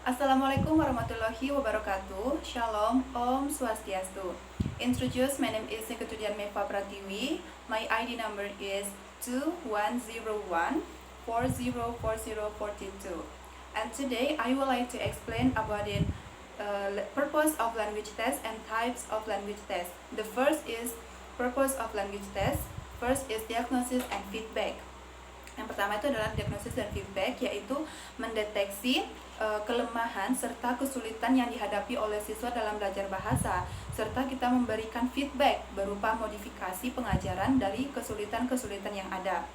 Assalamualaikum warahmatullahi wabarakatuh. Shalom, Om Swastiastu. Introduce, my name is Nikutudian Meva Pratiwi. My ID number is 2101404042. And today I would like to explain about the purpose of language test and types of language test. The first is purpose of language test. First is diagnosis and feedback. Yang pertama itu adalah diagnosis dan feedback, yaitu mendeteksi kelemahan serta kesulitan yang dihadapi oleh siswa dalam belajar bahasa, serta kita memberikan feedback berupa modifikasi pengajaran dari kesulitan-kesulitan yang ada.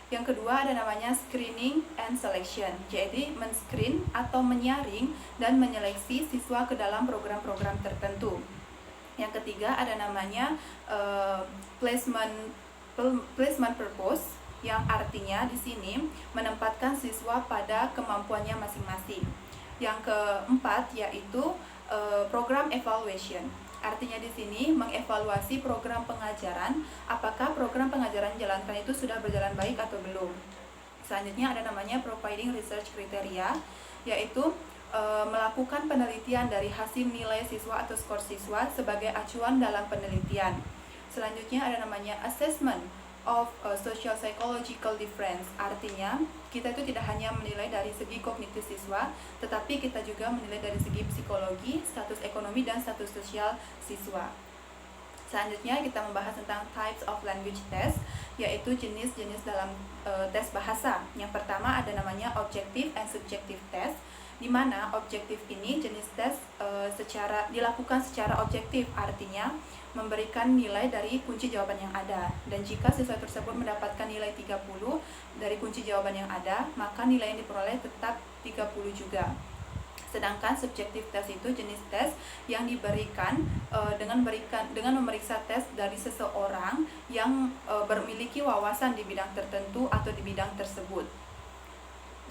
Yang kedua ada namanya screening and selection, jadi men-screen atau menyaring dan menyeleksi siswa ke dalam program-program tertentu. Yang ketiga ada namanya placement purpose, yang artinya di sini menempatkan siswa pada kemampuannya masing-masing. Yang keempat yaitu program evaluation. Artinya di sini mengevaluasi program pengajaran, apakah program pengajaran dijalankan itu sudah berjalan baik atau belum. Selanjutnya ada namanya providing research criteria, yaitu melakukan penelitian dari hasil nilai siswa atau skor siswa sebagai acuan dalam penelitian. Selanjutnya ada namanya assessment of social psychological difference. Artinya kita itu tidak hanya menilai dari segi kognitif siswa, tetapi kita juga menilai dari segi psikologi, status ekonomi, dan status sosial siswa. Selanjutnya kita membahas tentang types of language test, yaitu jenis-jenis dalam tes bahasa. Yang pertama ada namanya objective and subjective test, di mana objektif ini jenis tes dilakukan secara objektif, artinya memberikan nilai dari kunci jawaban yang ada. Dan jika siswa tersebut mendapatkan nilai 30 dari kunci jawaban yang ada, maka nilai yang diperoleh tetap 30 juga. Sedangkan subjektif tes itu jenis tes yang diberikan dengan memeriksa tes dari seseorang yang memiliki wawasan di bidang tertentu atau di bidang tersebut.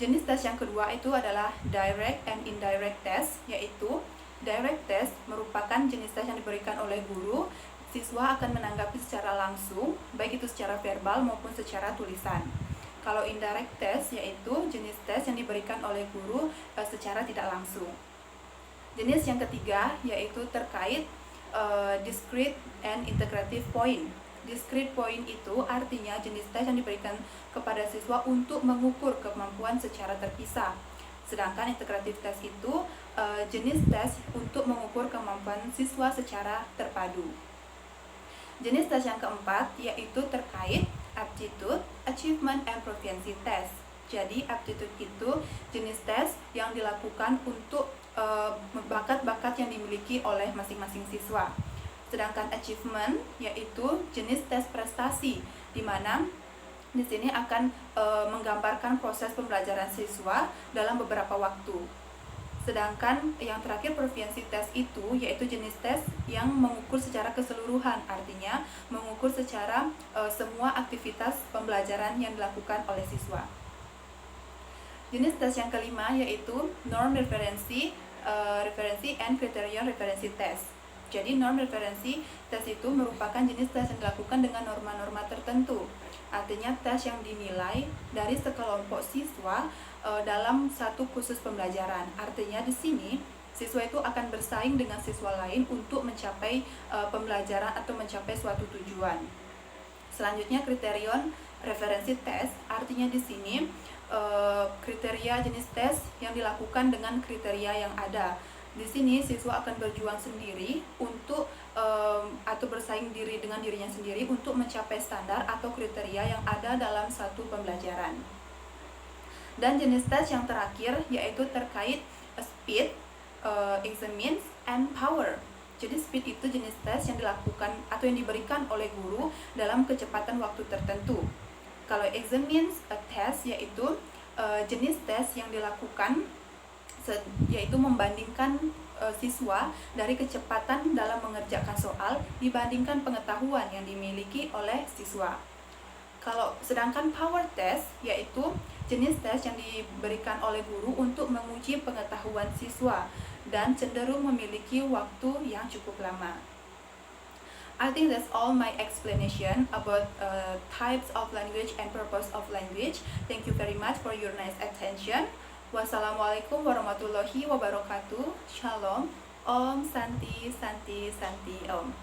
Jenis tes yang kedua itu adalah direct and indirect test, yaitu direct test merupakan jenis tes yang diberikan oleh guru. Siswa akan menanggapi secara langsung, baik itu secara verbal maupun secara tulisan. Kalau indirect test yaitu jenis tes yang diberikan oleh guru secara tidak langsung. Jenis yang ketiga yaitu terkait discrete and integrative point. Discrete point itu artinya jenis tes yang diberikan kepada siswa untuk mengukur kemampuan secara terpisah. Sedangkan integratif test itu jenis tes untuk mengukur kemampuan siswa secara terpadu. Jenis tes yang keempat yaitu terkait aptitude, achievement, and proficiency test. Jadi aptitude itu jenis tes yang dilakukan untuk bakat-bakat yang dimiliki oleh masing-masing siswa. Sedangkan achievement yaitu jenis tes prestasi, di mana di sini akan menggambarkan proses pembelajaran siswa dalam beberapa waktu. Sedangkan yang terakhir proficiency test itu yaitu jenis tes yang mengukur secara keseluruhan, artinya mengukur secara semua aktivitas pembelajaran yang dilakukan oleh siswa. Jenis tes yang kelima yaitu norm referensi and criterion referensi test. Jadi norm referensi tes itu merupakan jenis tes yang dilakukan dengan norma-norma tertentu. Artinya tes yang dinilai dari sekelompok siswa dalam satu kursus pembelajaran. Artinya di sini siswa itu akan bersaing dengan siswa lain untuk mencapai pembelajaran atau mencapai suatu tujuan. Selanjutnya kriterion referensi tes, artinya di sini kriteria jenis tes yang dilakukan dengan kriteria yang ada. Di sini siswa akan berjuang sendiri untuk atau bersaing diri dengan dirinya sendiri untuk mencapai standar atau kriteria yang ada dalam satu pembelajaran. Dan jenis tes yang terakhir yaitu terkait speed, examines, and power. Jadi speed itu jenis tes yang dilakukan atau yang diberikan oleh guru dalam kecepatan waktu tertentu. Kalau examines test yaitu jenis tes yang dilakukan yaitu membandingkan siswa dari kecepatan dalam mengerjakan soal dibandingkan pengetahuan yang dimiliki oleh siswa. Sedangkan power test yaitu jenis tes yang diberikan oleh guru untuk menguji pengetahuan siswa dan cenderung memiliki waktu yang cukup lama. I think that's all my explanation about types of language and purpose of language. Thank you very much for your nice attention. Wassalamualaikum warahmatullahi wabarakatuh. Shalom. Om Santi Santi Santi Om.